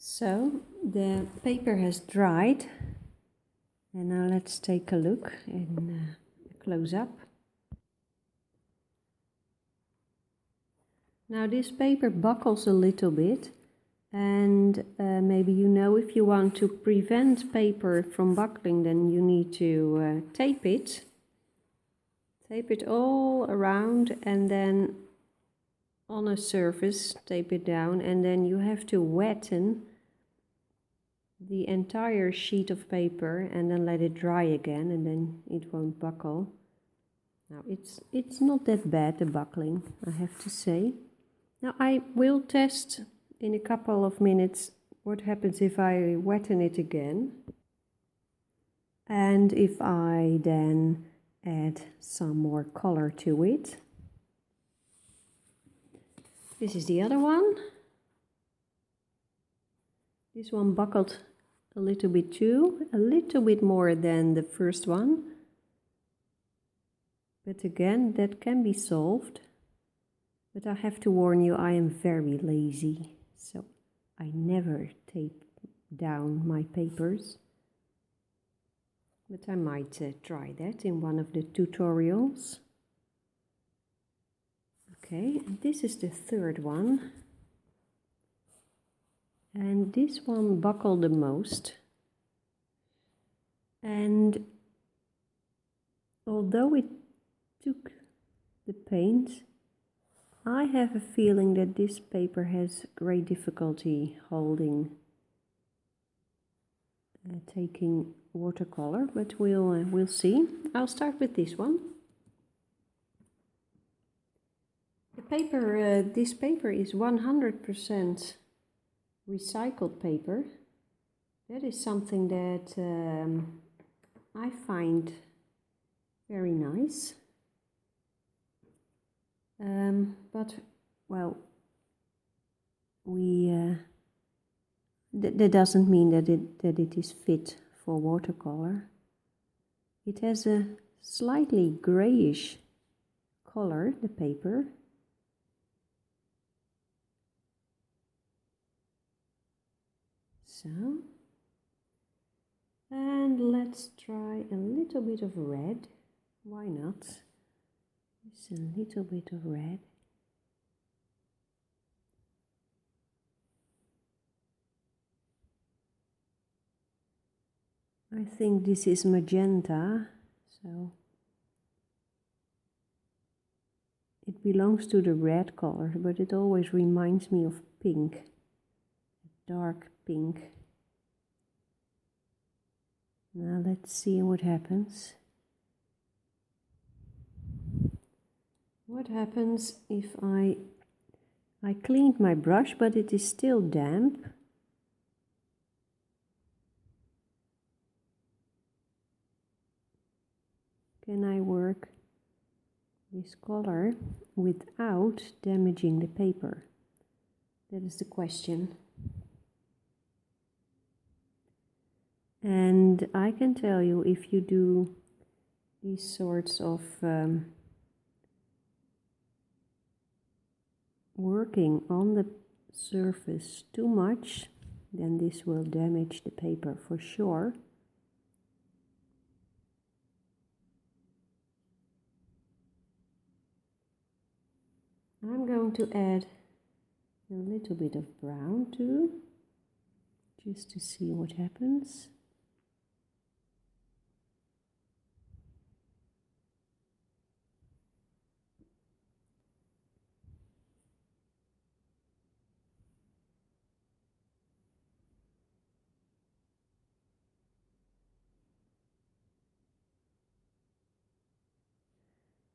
So the paper has dried, and now let's take a look in a close-up. Now this paper buckles a little bit, and maybe you know, if you want to prevent paper from buckling, then you need to tape it. Tape it all around, and then on a surface tape it down, and then you have to wetten the entire sheet of paper and then let it dry again, and then it won't buckle. Now it's not that bad, the buckling, I have to say. Now I will test in a couple of minutes what happens if I wetten it again, and if I then add some more color to it. This is the other one. This one buckled a little bit too, a little bit more than the first one. But again, that can be solved. But I have to warn you, I am very lazy, so I never tape down my papers. But I might try that in one of the tutorials. Okay, and this is the third one. And this one buckled the most. And although it took the paint, I have a feeling that this paper has great difficulty holding, taking watercolor, but we'll see. I'll start with this one. The paper, this paper is 100% recycled paper. That is something that I find very nice. But well, that doesn't mean that it is fit for watercolor. It has a slightly grayish color, the paper. So, and let's try a little bit of red. Why not? Just a little bit of red. I think this is magenta, so it belongs to the red color, but it always reminds me of pink, dark pink. Now let's see what happens. What happens if I cleaned my brush, but it is still damp. Can I work this color without damaging the paper? That is the question. And I can tell you, if you do these sorts of working on the surface too much, then this will damage the paper for sure. I'm going to add a little bit of brown too, just to see what happens.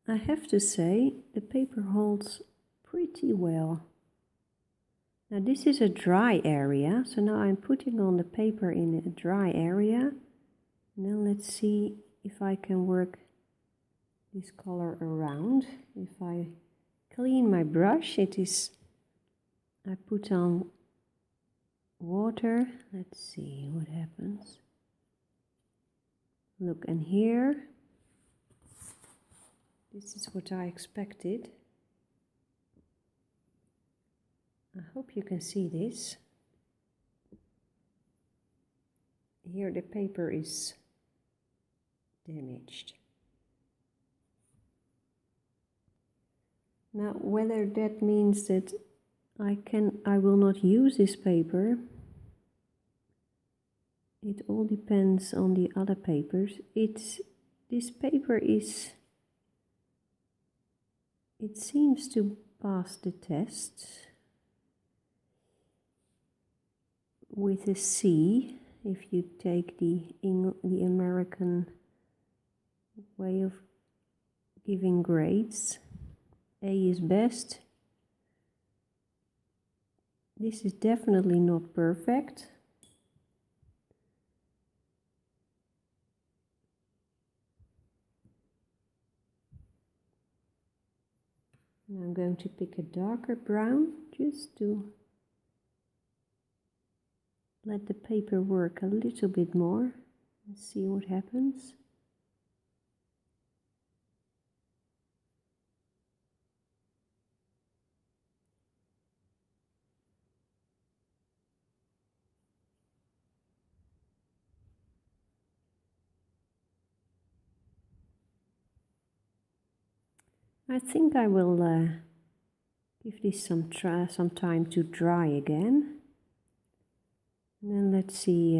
I have to say, the paper holds pretty well. Now this is a dry area, so now I'm putting on the paper in a dry area. Now let's see if I can work this color around. If I clean my brush, I put on water. Let's see what happens. Look, and here, this is what I expected. I hope you can see this. here the paper is damaged. Now, whether that means that I will not use this paper, it all depends on the other papers. This paper is, it seems to pass the test with a C, if you take the American way of giving grades. A is best. This is definitely not perfect. Now I'm going to pick a darker brown just to let the paper work a little bit more and see what happens. I think I will give this some time to dry again. And then let's see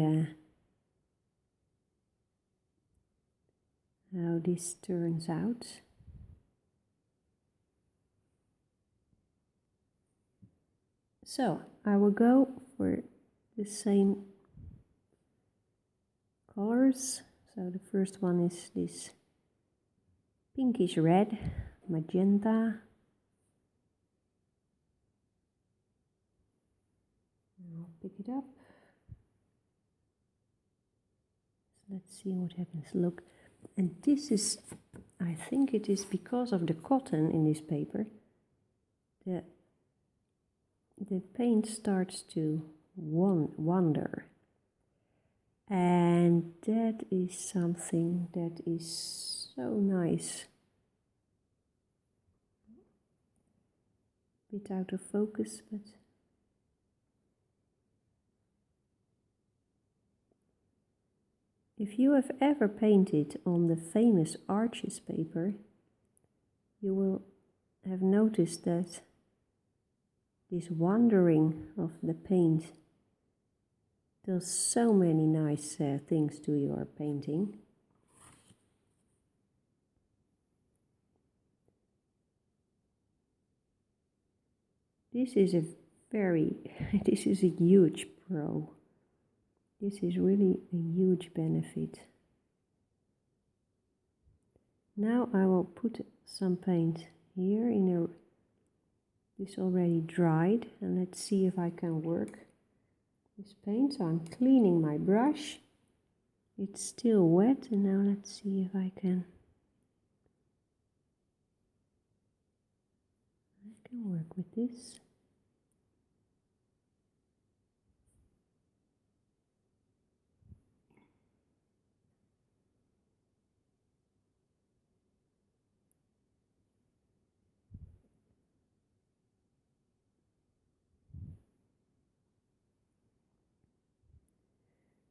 how this turns out. So I will go for the same colors. So the first one is this pinkish red, magenta. I'll pick it up. Let's see what happens. Look, and this is, I think it is because of the cotton in this paper, the paint starts to wander. And that is something that is so nice. Bit out of focus, but if you have ever painted on the famous Arches paper, you will have noticed that this wandering of the paint does so many nice things to your painting. This is a this is a huge pro. This is really a huge benefit. Now I will put some paint here in this already dried, and let's see if I can work this paint. So I'm cleaning my brush. It's still wet, and now let's see if I can work with this.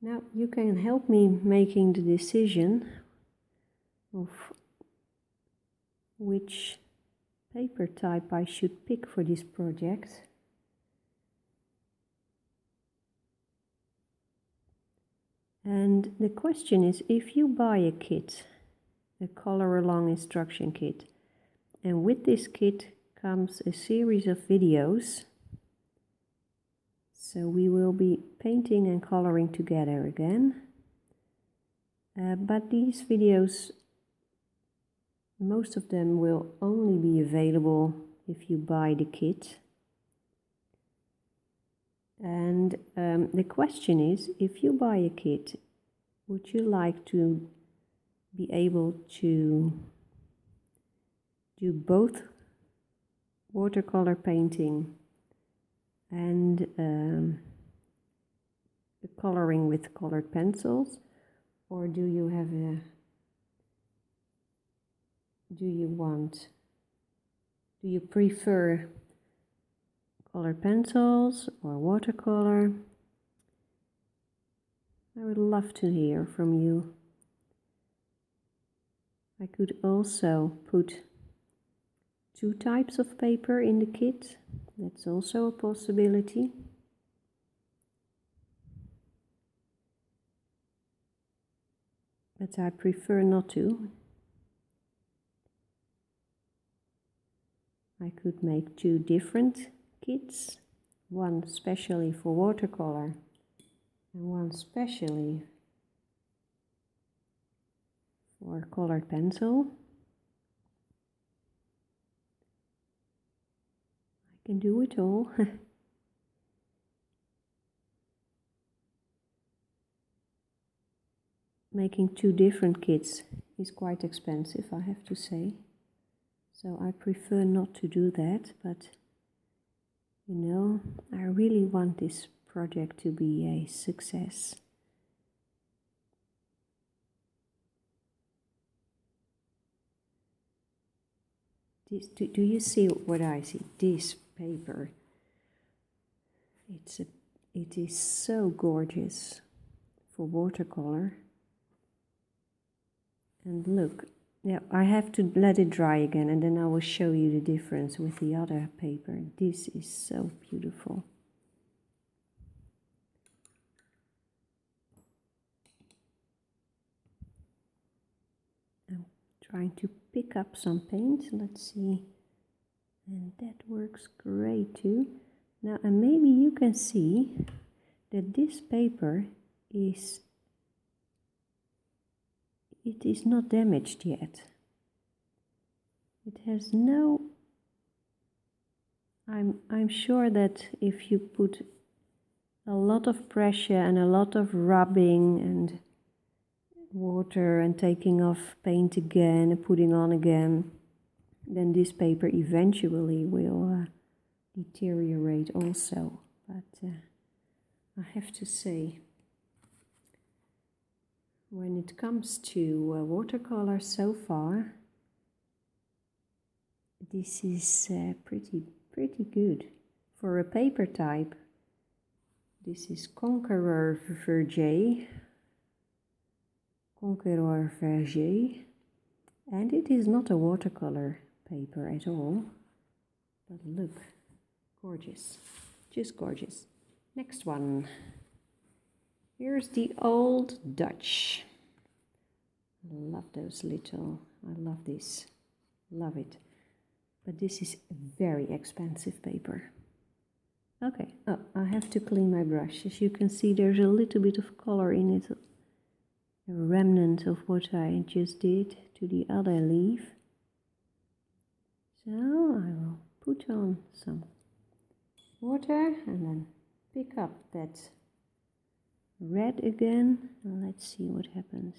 Now you can help me making the decision of which paper type I should pick for this project. And the question is, if you buy a kit, a color along instruction kit, and with this kit comes a series of videos. So we will be painting and coloring together again. But these videos, most of them will only be available if you buy the kit. And the question is, if you buy a kit, would you like to be able to do both watercolor painting and the coloring with colored pencils, or do you prefer colored pencils or watercolor? I would love to hear from you. I could also put 2 types of paper in the kit. That's also a possibility. But I prefer not to. I could make 2 different kits, one specially for watercolor and one specially for colored pencil. I can do it all. Making 2 different kits is quite expensive, I have to say. So I prefer not to do that, but you know, I really want this project to be a success. Do you see what I see? This paper. It is so gorgeous for watercolor. And look, yeah, I have to let it dry again and then I will show you the difference with the other paper. This is so beautiful. I'm trying to pick up some paint. Let's see. And that works great too. Now, and maybe you can see that this paper is not damaged yet. It has no... I'm sure that if you put a lot of pressure and a lot of rubbing and water and taking off paint again and putting on again, then this paper eventually will deteriorate also. But I have to say, when it comes to watercolor so far, this is pretty good. For a paper type, this is Conqueror Verger, and it is not a watercolor paper at all, but look, gorgeous, just gorgeous. Next one, here's the Old Dutch. I love those little, I love this, love it. But this is very expensive paper. Okay, oh, I have to clean my brush. As you can see, there's a little bit of color in it, a remnant of what I just did to the other leaf. So I will put on some water and then pick up that red again. Let's see what happens.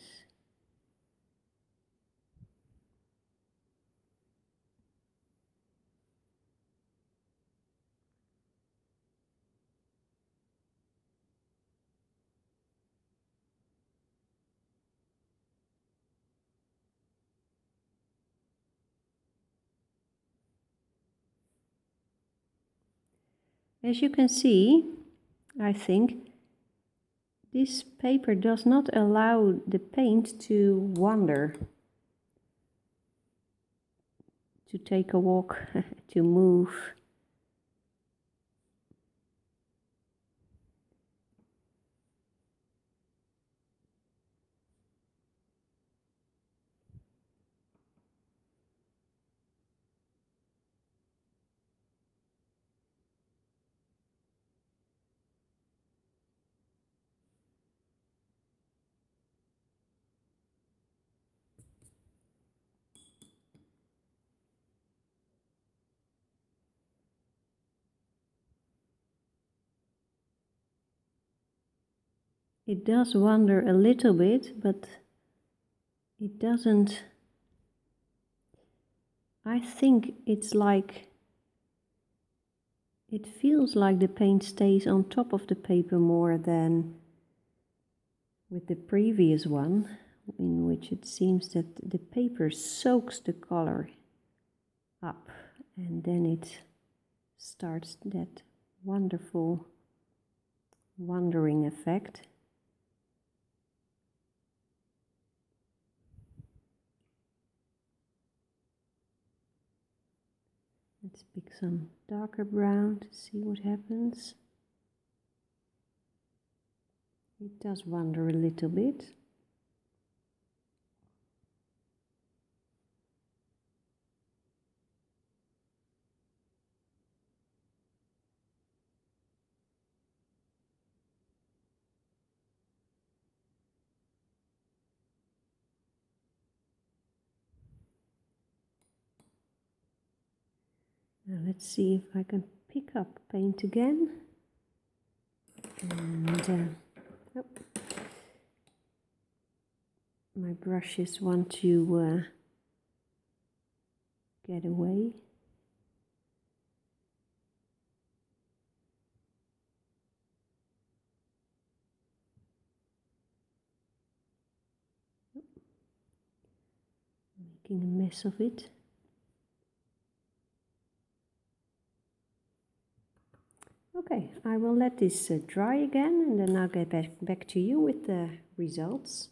As you can see, I think this paper does not allow the paint to wander, to take a walk, to move. It does wander a little bit, but it doesn't. I think it's like, it feels like the paint stays on top of the paper more than with the previous one, in which it seems that the paper soaks the color up and then it starts that wonderful wandering effect. pick some darker brown to see what happens. It does wander a little bit. Now let's see if I can pick up paint again. And oh, my brushes want to get away. Making a mess of it. Okay, I will let this dry again, and then I'll get back to you with the results.